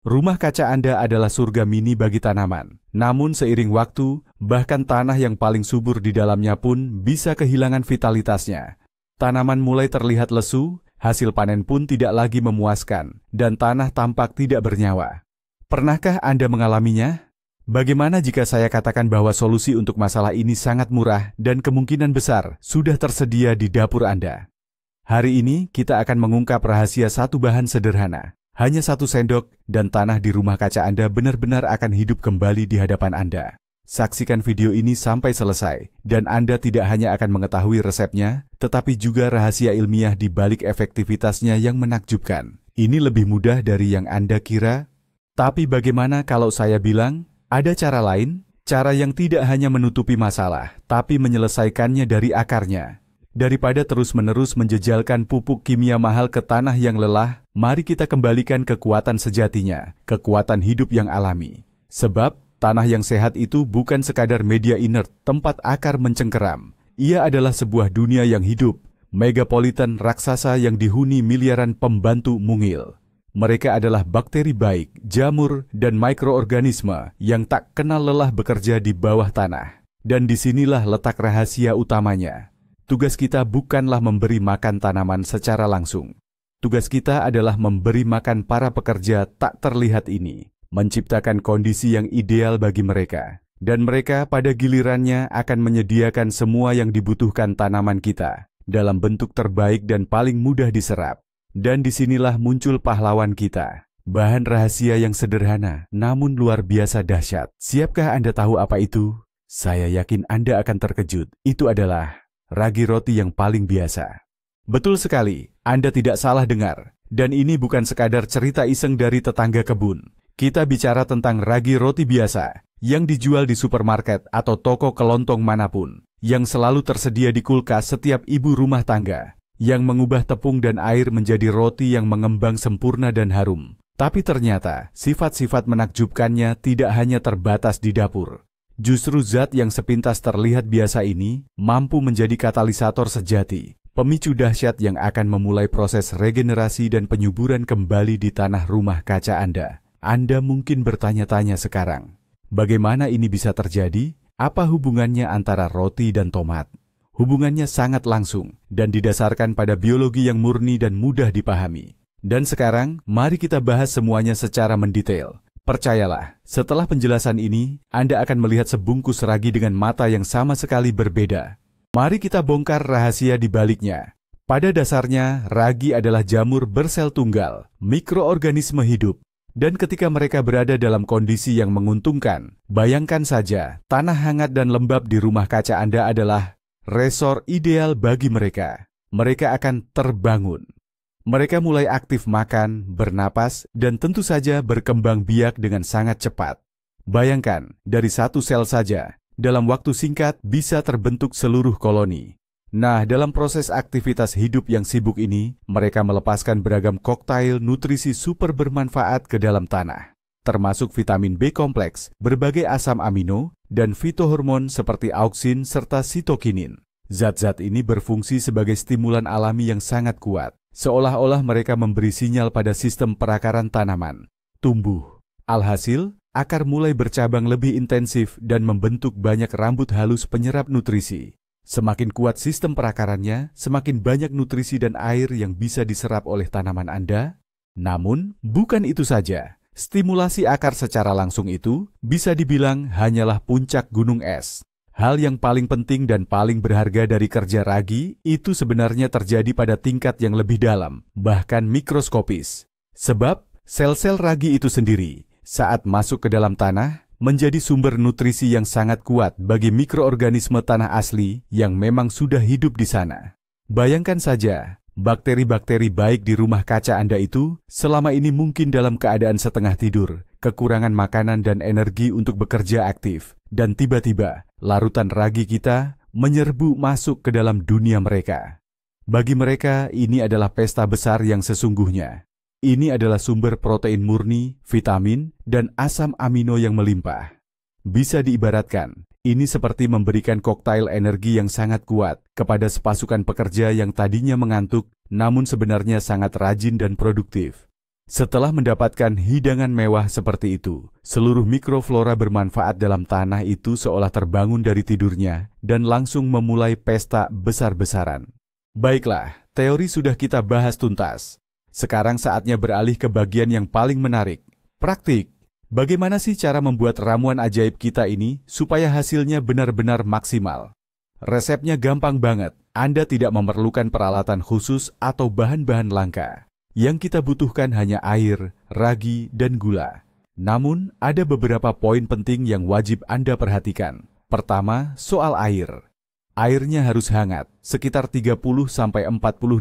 Rumah kaca Anda adalah surga mini bagi tanaman. Namun seiring waktu, bahkan tanah yang paling subur di dalamnya pun bisa kehilangan vitalitasnya. Tanaman mulai terlihat lesu, hasil panen pun tidak lagi memuaskan, dan tanah tampak tidak bernyawa. Pernahkah Anda mengalaminya? Bagaimana jika saya katakan bahwa solusi untuk masalah ini sangat murah dan kemungkinan besar sudah tersedia di dapur Anda? Hari ini kita akan mengungkap rahasia satu bahan sederhana. Hanya 1 sendok dan tanah di rumah kaca Anda benar-benar akan hidup kembali di hadapan Anda. Saksikan video ini sampai selesai, dan Anda tidak hanya akan mengetahui resepnya, tetapi juga rahasia ilmiah di balik efektivitasnya yang menakjubkan. Ini lebih mudah dari yang Anda kira. Tapi bagaimana kalau saya bilang, ada cara lain? Cara yang tidak hanya menutupi masalah, tapi menyelesaikannya dari akarnya. Daripada terus-menerus menjejalkan pupuk kimia mahal ke tanah yang lelah, mari kita kembalikan kekuatan sejatinya, kekuatan hidup yang alami. Sebab, tanah yang sehat itu bukan sekadar media inert, tempat akar mencengkeram. Ia adalah sebuah dunia yang hidup, megapolitan raksasa yang dihuni miliaran pembantu mungil. Mereka adalah bakteri baik, jamur, dan mikroorganisme yang tak kenal lelah bekerja di bawah tanah. Dan disinilah letak rahasia utamanya. Tugas kita bukanlah memberi makan tanaman secara langsung. Tugas kita adalah memberi makan para pekerja tak terlihat ini, menciptakan kondisi yang ideal bagi mereka. Dan mereka pada gilirannya akan menyediakan semua yang dibutuhkan tanaman kita, dalam bentuk terbaik dan paling mudah diserap. Dan disinilah muncul pahlawan kita. Bahan rahasia yang sederhana, namun luar biasa dahsyat. Siapkah Anda tahu apa itu? Saya yakin Anda akan terkejut. Itu adalah ragi roti yang paling biasa. Betul sekali, Anda tidak salah dengar. Dan ini bukan sekadar cerita iseng dari tetangga kebun. Kita bicara tentang ragi roti biasa, yang dijual di supermarket atau toko kelontong manapun, yang selalu tersedia di kulkas setiap ibu rumah tangga, yang mengubah tepung dan air menjadi roti yang mengembang sempurna dan harum. Tapi ternyata, sifat-sifat menakjubkannya tidak hanya terbatas di dapur. Justru zat yang sepintas terlihat biasa ini mampu menjadi katalisator sejati, pemicu dahsyat yang akan memulai proses regenerasi dan penyuburan kembali di tanah rumah kaca Anda. Anda mungkin bertanya-tanya sekarang, bagaimana ini bisa terjadi? Apa hubungannya antara roti dan tomat? Hubungannya sangat langsung dan didasarkan pada biologi yang murni dan mudah dipahami. Dan sekarang, mari kita bahas semuanya secara mendetail. Percayalah, setelah penjelasan ini, Anda akan melihat sebungkus ragi dengan mata yang sama sekali berbeda. Mari kita bongkar rahasia di baliknya. Pada dasarnya, ragi adalah jamur bersel tunggal, mikroorganisme hidup. Dan ketika mereka berada dalam kondisi yang menguntungkan, bayangkan saja, tanah hangat dan lembab di rumah kaca Anda adalah resor ideal bagi mereka. Mereka akan terbangun. Mereka mulai aktif makan, bernapas, dan tentu saja berkembang biak dengan sangat cepat. Bayangkan, dari 1 sel saja, dalam waktu singkat bisa terbentuk seluruh koloni. Nah, dalam proses aktivitas hidup yang sibuk ini, mereka melepaskan beragam koktail nutrisi super bermanfaat ke dalam tanah, termasuk vitamin B kompleks, berbagai asam amino, dan fitohormon seperti auksin serta sitokinin. Zat-zat ini berfungsi sebagai stimulan alami yang sangat kuat. Seolah-olah mereka memberi sinyal pada sistem perakaran tanaman, tumbuh. Alhasil, akar mulai bercabang lebih intensif dan membentuk banyak rambut halus penyerap nutrisi. Semakin kuat sistem perakarannya, semakin banyak nutrisi dan air yang bisa diserap oleh tanaman Anda. Namun, bukan itu saja. Stimulasi akar secara langsung itu bisa dibilang hanyalah puncak gunung es. Hal yang paling penting dan paling berharga dari kerja ragi itu sebenarnya terjadi pada tingkat yang lebih dalam, bahkan mikroskopis. Sebab, sel-sel ragi itu sendiri, saat masuk ke dalam tanah, menjadi sumber nutrisi yang sangat kuat bagi mikroorganisme tanah asli yang memang sudah hidup di sana. Bayangkan saja, bakteri-bakteri baik di rumah kaca Anda itu selama ini mungkin dalam keadaan setengah tidur, kekurangan makanan dan energi untuk bekerja aktif, dan tiba-tiba, larutan ragi kita menyerbu masuk ke dalam dunia mereka. Bagi mereka, ini adalah pesta besar yang sesungguhnya. Ini adalah sumber protein murni, vitamin, dan asam amino yang melimpah. Bisa diibaratkan, ini seperti memberikan koktail energi yang sangat kuat kepada sepasukan pekerja yang tadinya mengantuk, namun sebenarnya sangat rajin dan produktif. Setelah mendapatkan hidangan mewah seperti itu, seluruh mikroflora bermanfaat dalam tanah itu seolah terbangun dari tidurnya dan langsung memulai pesta besar-besaran. Baiklah, teori sudah kita bahas tuntas. Sekarang saatnya beralih ke bagian yang paling menarik, praktik. Bagaimana sih cara membuat ramuan ajaib kita ini supaya hasilnya benar-benar maksimal? Resepnya gampang banget. Anda tidak memerlukan peralatan khusus atau bahan-bahan langka. Yang kita butuhkan hanya air, ragi, dan gula. Namun, ada beberapa poin penting yang wajib Anda perhatikan. Pertama, soal air. Airnya harus hangat, sekitar 30–40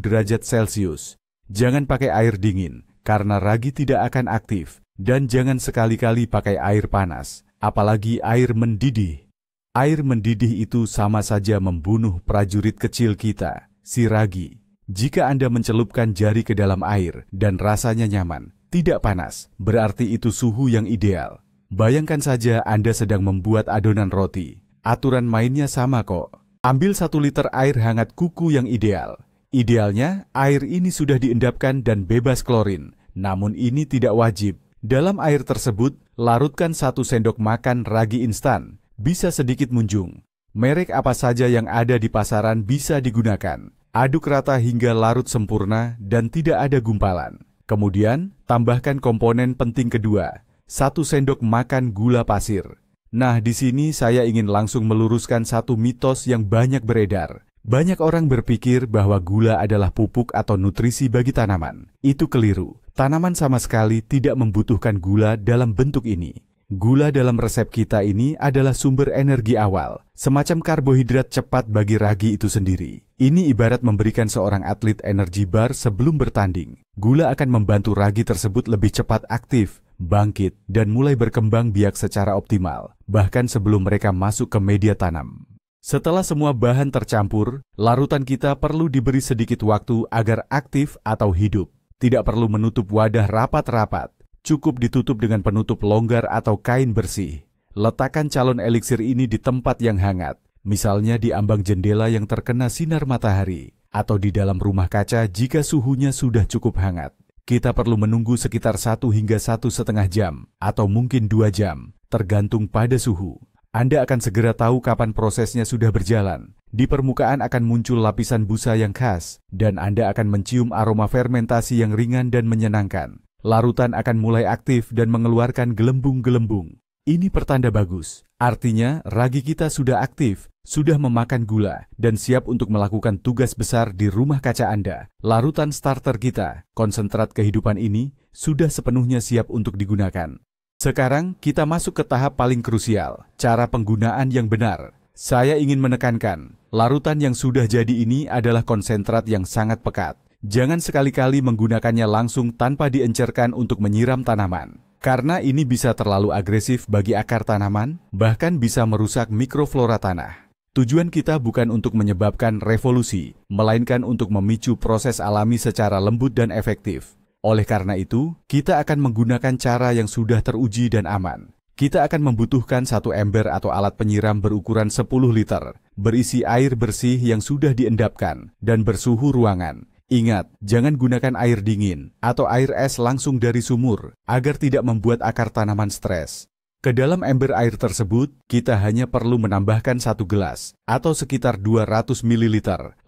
derajat Celcius. Jangan pakai air dingin, karena ragi tidak akan aktif. Dan jangan sekali-kali pakai air panas, apalagi air mendidih. Air mendidih itu sama saja membunuh prajurit kecil kita, si ragi. Jika Anda mencelupkan jari ke dalam air dan rasanya nyaman, tidak panas, berarti itu suhu yang ideal. Bayangkan saja Anda sedang membuat adonan roti. Aturan mainnya sama kok. Ambil 1 liter air hangat kuku yang ideal. Idealnya, air ini sudah diendapkan dan bebas klorin. Namun ini tidak wajib. Dalam air tersebut, larutkan 1 sendok makan ragi instan. Bisa sedikit munjung. Merek apa saja yang ada di pasaran bisa digunakan. Aduk rata hingga larut sempurna dan tidak ada gumpalan. Kemudian, tambahkan komponen penting kedua, 1 sendok makan gula pasir. Nah, di sini saya ingin langsung meluruskan satu mitos yang banyak beredar. Banyak orang berpikir bahwa gula adalah pupuk atau nutrisi bagi tanaman. Itu keliru. Tanaman sama sekali tidak membutuhkan gula dalam bentuk ini. Gula dalam resep kita ini adalah sumber energi awal, semacam karbohidrat cepat bagi ragi itu sendiri. Ini ibarat memberikan seorang atlet energi bar sebelum bertanding. Gula akan membantu ragi tersebut lebih cepat aktif, bangkit, dan mulai berkembang biak secara optimal, bahkan sebelum mereka masuk ke media tanam. Setelah semua bahan tercampur, larutan kita perlu diberi sedikit waktu agar aktif atau hidup. Tidak perlu menutup wadah rapat-rapat. Cukup ditutup dengan penutup longgar atau kain bersih. Letakkan calon eliksir ini di tempat yang hangat, misalnya di ambang jendela yang terkena sinar matahari, atau di dalam rumah kaca jika suhunya sudah cukup hangat. Kita perlu menunggu sekitar 1 hingga 1,5 jam, atau mungkin 2 jam, tergantung pada suhu. Anda akan segera tahu kapan prosesnya sudah berjalan. Di permukaan akan muncul lapisan busa yang khas, dan Anda akan mencium aroma fermentasi yang ringan dan menyenangkan. Larutan akan mulai aktif dan mengeluarkan gelembung-gelembung. Ini pertanda bagus. Artinya, ragi kita sudah aktif, sudah memakan gula, dan siap untuk melakukan tugas besar di rumah kaca Anda. Larutan starter kita, konsentrat kehidupan ini, sudah sepenuhnya siap untuk digunakan. Sekarang, kita masuk ke tahap paling krusial, cara penggunaan yang benar. Saya ingin menekankan, larutan yang sudah jadi ini adalah konsentrat yang sangat pekat. Jangan sekali-kali menggunakannya langsung tanpa diencerkan untuk menyiram tanaman. Karena ini bisa terlalu agresif bagi akar tanaman, bahkan bisa merusak mikroflora tanah. Tujuan kita bukan untuk menyebabkan revolusi, melainkan untuk memicu proses alami secara lembut dan efektif. Oleh karena itu, kita akan menggunakan cara yang sudah teruji dan aman. Kita akan membutuhkan 1 ember atau alat penyiram berukuran 10 liter, berisi air bersih yang sudah diendapkan, dan bersuhu ruangan. Ingat, jangan gunakan air dingin atau air es langsung dari sumur agar tidak membuat akar tanaman stres. Ke dalam ember air tersebut, kita hanya perlu menambahkan 1 gelas atau sekitar 200 ml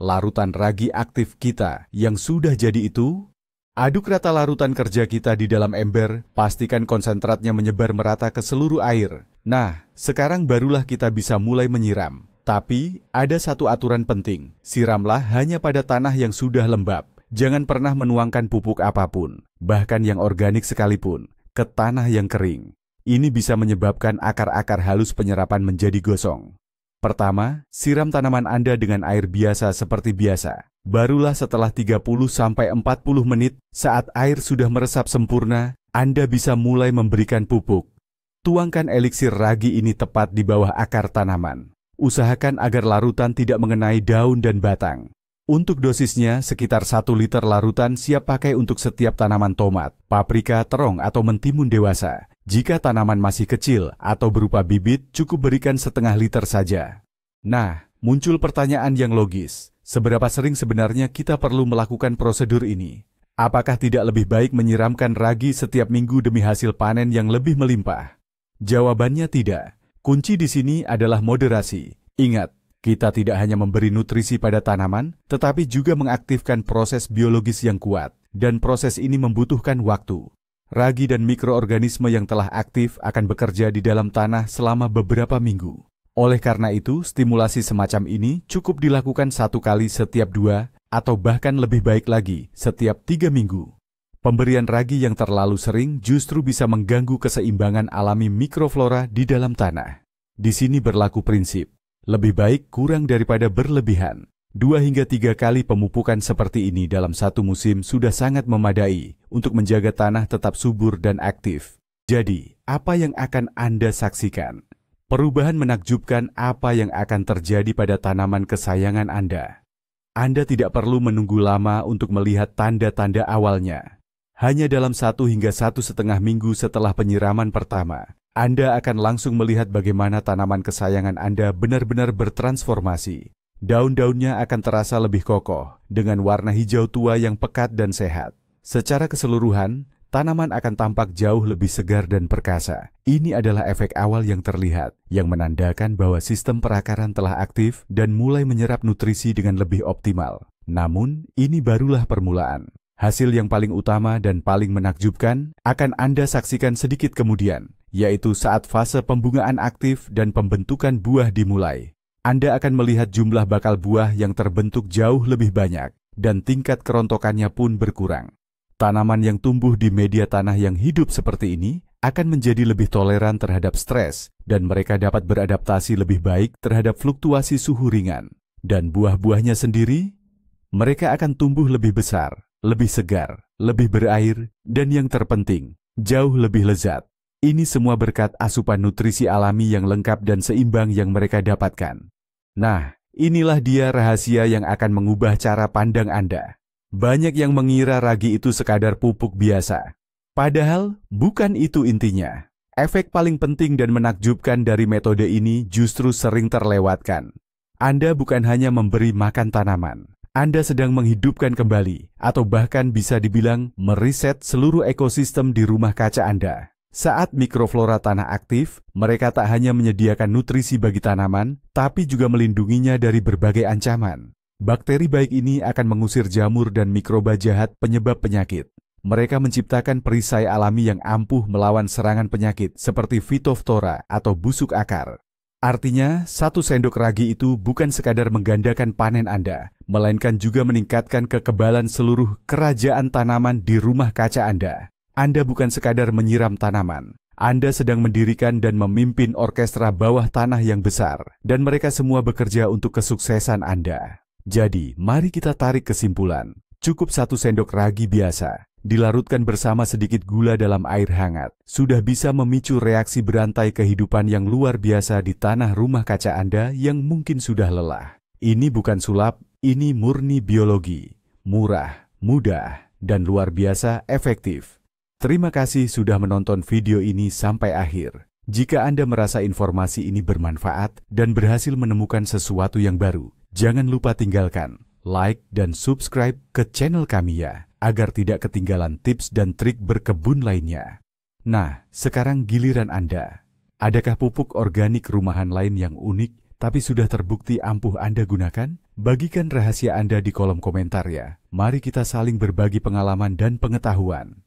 larutan ragi aktif kita yang sudah jadi itu. Aduk rata larutan kerja kita di dalam ember, pastikan konsentratnya menyebar merata ke seluruh air. Nah, sekarang barulah kita bisa mulai menyiram. Tapi, ada satu aturan penting, siramlah hanya pada tanah yang sudah lembab. Jangan pernah menuangkan pupuk apapun, bahkan yang organik sekalipun, ke tanah yang kering. Ini bisa menyebabkan akar-akar halus penyerapan menjadi gosong. Pertama, siram tanaman Anda dengan air biasa seperti biasa. Barulah setelah 30–40 menit, saat air sudah meresap sempurna, Anda bisa mulai memberikan pupuk. Tuangkan eliksir ragi ini tepat di bawah akar tanaman. Usahakan agar larutan tidak mengenai daun dan batang. Untuk dosisnya, sekitar 1 liter larutan siap pakai untuk setiap tanaman tomat, paprika, terong, atau mentimun dewasa. Jika tanaman masih kecil atau berupa bibit, cukup berikan setengah liter saja. Nah, muncul pertanyaan yang logis. Seberapa sering sebenarnya kita perlu melakukan prosedur ini? Apakah tidak lebih baik menyiramkan ragi setiap minggu demi hasil panen yang lebih melimpah? Jawabannya tidak. Kunci di sini adalah moderasi. Ingat, kita tidak hanya memberi nutrisi pada tanaman, tetapi juga mengaktifkan proses biologis yang kuat, dan proses ini membutuhkan waktu. Ragi dan mikroorganisme yang telah aktif akan bekerja di dalam tanah selama beberapa minggu. Oleh karena itu, stimulasi semacam ini cukup dilakukan 1 kali setiap 2 atau bahkan lebih baik lagi setiap 3 minggu. Pemberian ragi yang terlalu sering justru bisa mengganggu keseimbangan alami mikroflora di dalam tanah. Di sini berlaku prinsip, lebih baik kurang daripada berlebihan. 2 hingga 3 kali pemupukan seperti ini dalam satu musim sudah sangat memadai untuk menjaga tanah tetap subur dan aktif. Jadi, apa yang akan Anda saksikan? Perubahan menakjubkan apa yang akan terjadi pada tanaman kesayangan Anda. Anda tidak perlu menunggu lama untuk melihat tanda-tanda awalnya. Hanya dalam 1 hingga 1,5 minggu setelah penyiraman pertama, Anda akan langsung melihat bagaimana tanaman kesayangan Anda benar-benar bertransformasi. Daun-daunnya akan terasa lebih kokoh, dengan warna hijau tua yang pekat dan sehat. Secara keseluruhan, tanaman akan tampak jauh lebih segar dan perkasa. Ini adalah efek awal yang terlihat, yang menandakan bahwa sistem perakaran telah aktif dan mulai menyerap nutrisi dengan lebih optimal. Namun, ini barulah permulaan. Hasil yang paling utama dan paling menakjubkan akan Anda saksikan sedikit kemudian, yaitu saat fase pembungaan aktif dan pembentukan buah dimulai. Anda akan melihat jumlah bakal buah yang terbentuk jauh lebih banyak, dan tingkat kerontokannya pun berkurang. Tanaman yang tumbuh di media tanah yang hidup seperti ini akan menjadi lebih toleran terhadap stres, dan mereka dapat beradaptasi lebih baik terhadap fluktuasi suhu ringan. Dan buah-buahnya sendiri, mereka akan tumbuh lebih besar, lebih segar, lebih berair, dan yang terpenting, jauh lebih lezat. Ini semua berkat asupan nutrisi alami yang lengkap dan seimbang yang mereka dapatkan. Nah, inilah dia rahasia yang akan mengubah cara pandang Anda. Banyak yang mengira ragi itu sekadar pupuk biasa. Padahal, bukan itu intinya. Efek paling penting dan menakjubkan dari metode ini justru sering terlewatkan. Anda bukan hanya memberi makan tanaman. Anda sedang menghidupkan kembali, atau bahkan bisa dibilang meriset seluruh ekosistem di rumah kaca Anda. Saat mikroflora tanah aktif, mereka tak hanya menyediakan nutrisi bagi tanaman, tapi juga melindunginya dari berbagai ancaman. Bakteri baik ini akan mengusir jamur dan mikroba jahat penyebab penyakit. Mereka menciptakan perisai alami yang ampuh melawan serangan penyakit seperti Phytophthora atau busuk akar. Artinya, 1 sendok ragi itu bukan sekadar menggandakan panen Anda, melainkan juga meningkatkan kekebalan seluruh kerajaan tanaman di rumah kaca Anda. Anda bukan sekadar menyiram tanaman. Anda sedang mendirikan dan memimpin orkestra bawah tanah yang besar, dan mereka semua bekerja untuk kesuksesan Anda. Jadi, mari kita tarik kesimpulan. Cukup 1 sendok ragi biasa, dilarutkan bersama sedikit gula dalam air hangat, sudah bisa memicu reaksi berantai kehidupan yang luar biasa di tanah rumah kaca Anda yang mungkin sudah lelah. Ini bukan sulap, ini murni biologi. Murah, mudah, dan luar biasa efektif. Terima kasih sudah menonton video ini sampai akhir. Jika Anda merasa informasi ini bermanfaat dan berhasil menemukan sesuatu yang baru, jangan lupa tinggalkan like dan subscribe ke channel kami ya, agar tidak ketinggalan tips dan trik berkebun lainnya. Nah, sekarang giliran Anda. Adakah pupuk organik rumahan lain yang unik tapi sudah terbukti ampuh Anda gunakan? Bagikan rahasia Anda di kolom komentar ya. Mari kita saling berbagi pengalaman dan pengetahuan.